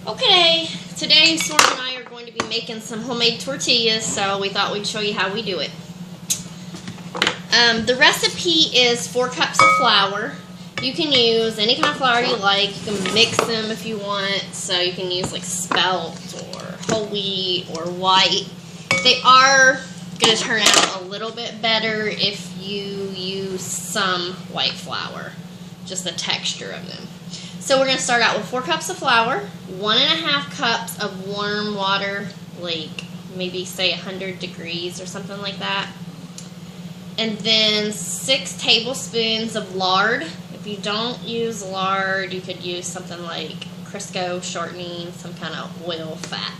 Okay, today Sora and I are going to be making some homemade tortillas, so we thought we'd show you how we do it. The recipe is 4 cups of flour. You can use any kind of flour you like. You can mix them if you want, so you can use like spelt or whole wheat or white. They are going to turn out a little bit better if you use some white flour, just the texture of them. So we're going to start out with 4 cups of flour, 1.5 cups of warm water, like maybe say 100 degrees or something like that. And then 6 tablespoons of lard. If you don't use lard, you could use something like Crisco shortening, some kind of oil fat.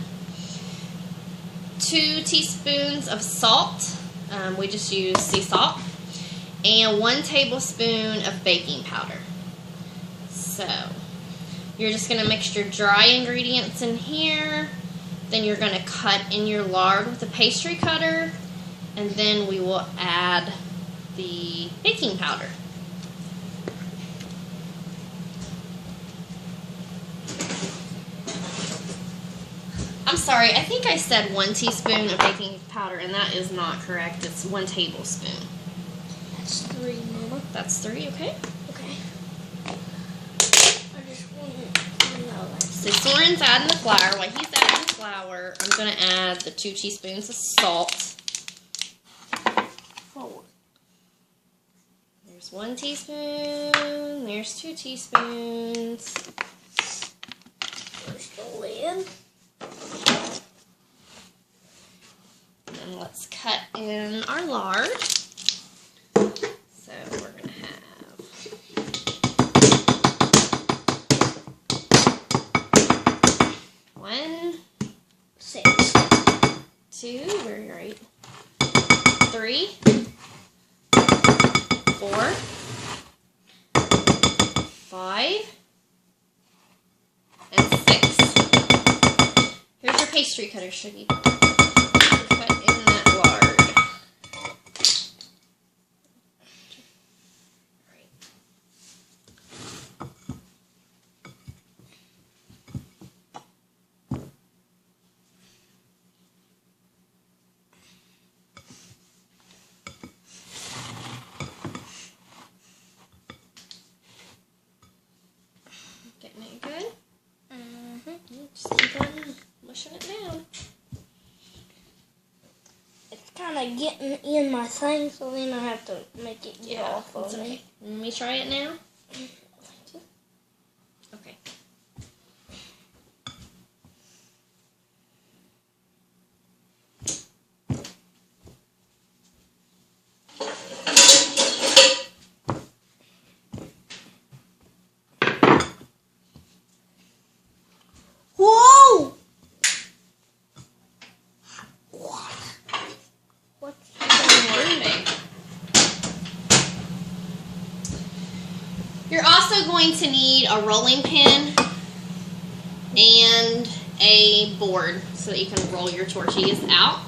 2 teaspoons of salt. We just use sea salt. And 1 tablespoon of baking powder. So, you're just going to mix your dry ingredients in here. Then you're going to cut in your lard with a pastry cutter. And then we will add the baking powder. I'm sorry, I think I said 1 teaspoon of baking powder, and that is not correct. It's 1 tablespoon. That's 3, Mama. That's 3, okay? Okay. I just want to know that. So Soren's adding the flour. While he's adding the flour, I'm going to add the 2 teaspoons of salt. 4. There's 1 teaspoon. There's 2 teaspoons. There's the lid. And let's cut in our lard. So we're going to have 1, 6, 2, very right, 3, 4, 5, and 6. Here's your pastry cutter, Shuggy. Cut in that lard. Right. Getting it good? Just keep on mushing it down. It's kind of getting in my thing, so then I have to make it get off of okay. me. Let me try it now. Okay. Whoa! What's You're also going to need a rolling pin and a board so that you can roll your tortillas out.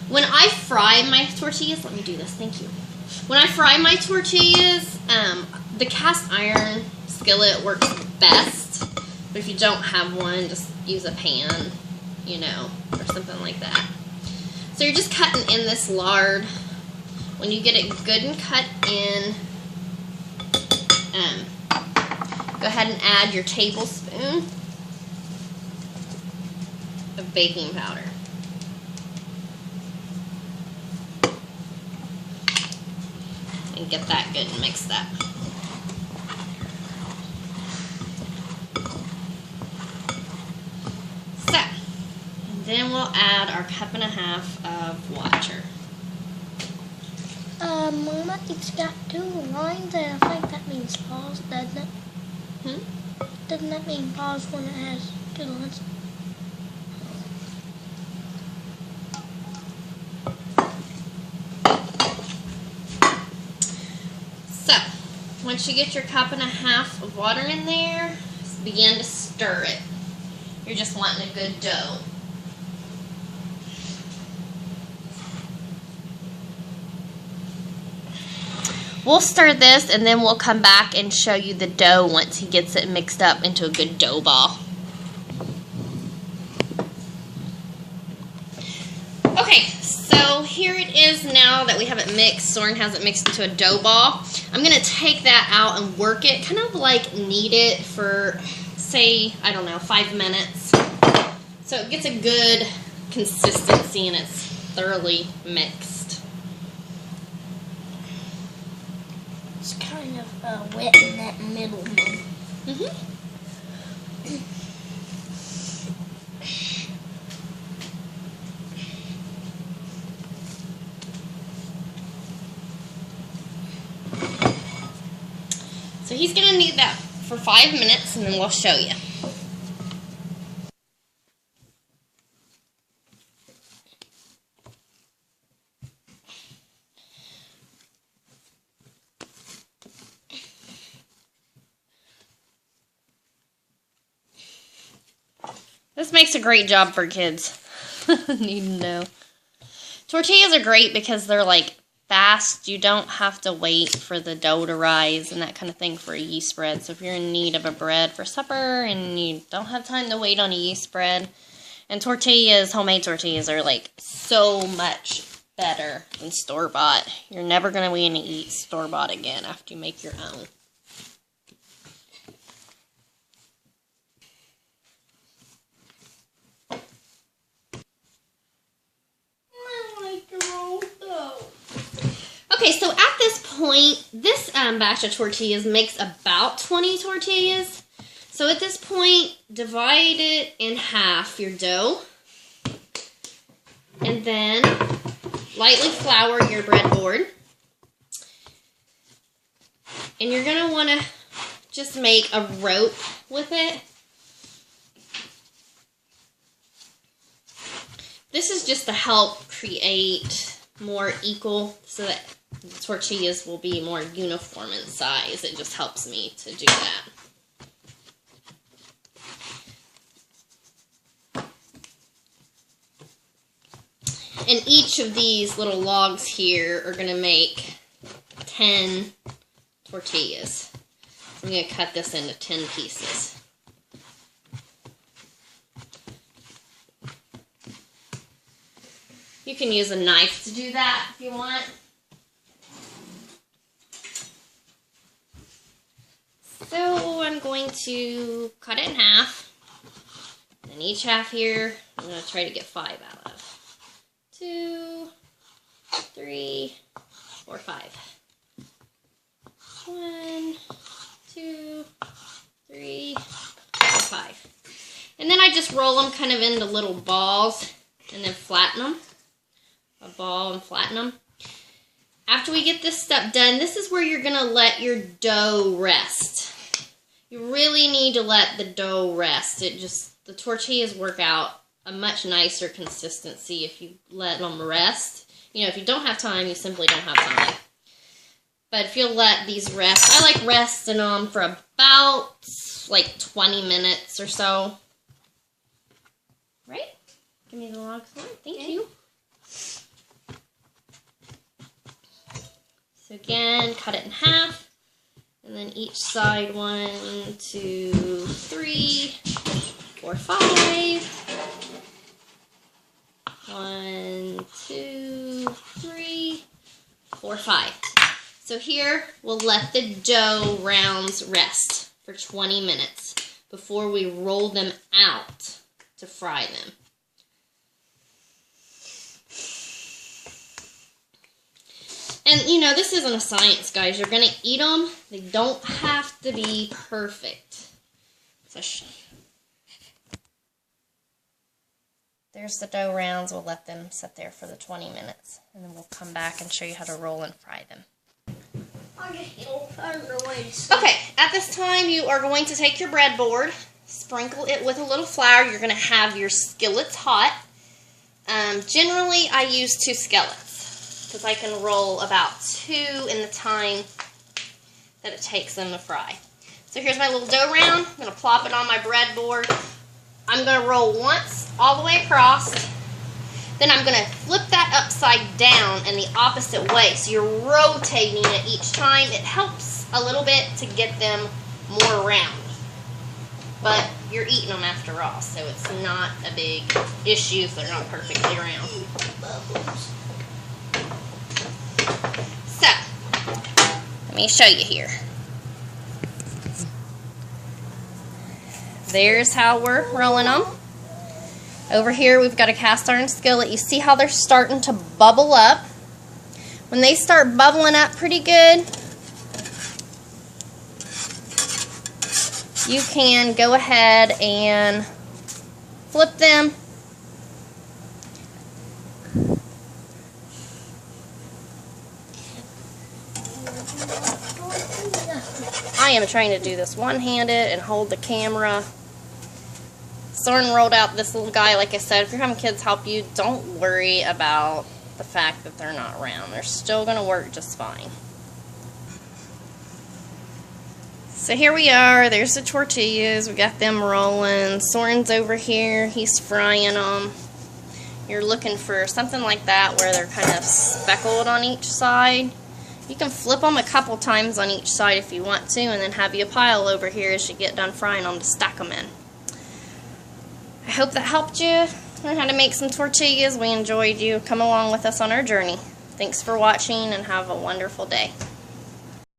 When I fry my tortillas, let me do this, thank you. When I fry my tortillas, the cast iron skillet works best. But if you don't have one, just use a pan, you know, or something like that. So you're just cutting in this lard. When you get it good and cut in, go ahead and add your tablespoon of baking powder. And get that good and mixed up. So, and then we'll add our 1.5 cups of water. Mama, it's got 2 lines, and I think that means pause, doesn't it? Doesn't that mean pause when it has 2 lines? So, once you get your 1.5 cups of water in there, begin to stir it. You're just wanting a good dough. We'll stir this and then we'll come back and show you the dough once he gets it mixed up into a good dough ball. So here it is now that we have it mixed. Soren has it mixed into a dough ball. I'm going to take that out and work it, kind of like knead it for, say, I don't know, 5 minutes. So it gets a good consistency and it's thoroughly mixed. It's kind of wet in that middle one. Mm-hmm. So he's going to knead that for 5 minutes and then we'll show you. This makes a great job for kids. Need to know. Tortillas are great because they're like fast. You don't have to wait for the dough to rise and that kind of thing for a yeast bread. So if you're in need of a bread for supper and you don't have time to wait on a yeast bread, and tortillas, homemade tortillas, are like so much better than store-bought. You're never going to want to eat store-bought again after you make your own. Okay, so at this point, this batch of tortillas makes about 20 tortillas. So at this point, divide it in half, your dough. And then lightly flour your breadboard. And you're going to want to just make a rope with it. This is just to help create more equal, so that the tortillas will be more uniform in size. It just helps me to do that. And each of these little logs here are going to make 10 tortillas. I'm going to cut this into 10 pieces. You can use a knife to do that if you want. So I'm going to cut it in half. And each half here, I'm going to try to get 5 out of. 2, 3, 4, 5. 1, 2, 3, 4, 5. And then I just roll them kind of into little balls and then flatten them. A ball and flatten them. After we get this step done, this is where you're going to let your dough rest. You really need to let the dough rest. The tortillas work out a much nicer consistency if you let them rest. You know, if you don't have time, you simply don't have time. But if you'll let these rest, I like resting them for about like 20 minutes or so. Right? Give me the log. Thank you. So again, cut it in half, and then each side, 1, 2, 3, 4, 5. 1, 2, 3, 4, 5. So here, we'll let the dough rounds rest for 20 minutes before we roll them out to fry them. And, you know, this isn't a science, guys. You're going to eat them. They don't have to be perfect. There's the dough rounds. We'll let them sit there for the 20 minutes. And then we'll come back and show you how to roll and fry them. Okay, at this time, you are going to take your breadboard, sprinkle it with a little flour. You're going to have your skillets hot. Generally, I use 2 skillets, because I can roll about 2 in the time that it takes them to fry. So here's my little dough round. I'm going to plop it on my breadboard. I'm going to roll once all the way across. Then I'm going to flip that upside down in the opposite way. So you're rotating it each time. It helps a little bit to get them more round. But you're eating them after all, so it's not a big issue if they're not perfectly round. So, let me show you here. There's how we're rolling them. Over here we've got a cast iron skillet. You see how they're starting to bubble up? When they start bubbling up pretty good, you can go ahead and flip them. I am trying to do this one-handed and hold the camera. Soren rolled out this little guy. Like I said, if you're having kids help you, don't worry about the fact that they're not round. They're still going to work just fine. So here we are. There's the tortillas. We got them rolling. Soren's over here. He's frying them. You're looking for something like that where they're kind of speckled on each side. You can flip them a couple times on each side if you want to, and then have you a pile over here as you get done frying them to stack them in. I hope that helped you learn how to make some tortillas. We enjoyed you. Come along with us on our journey. Thanks for watching and have a wonderful day.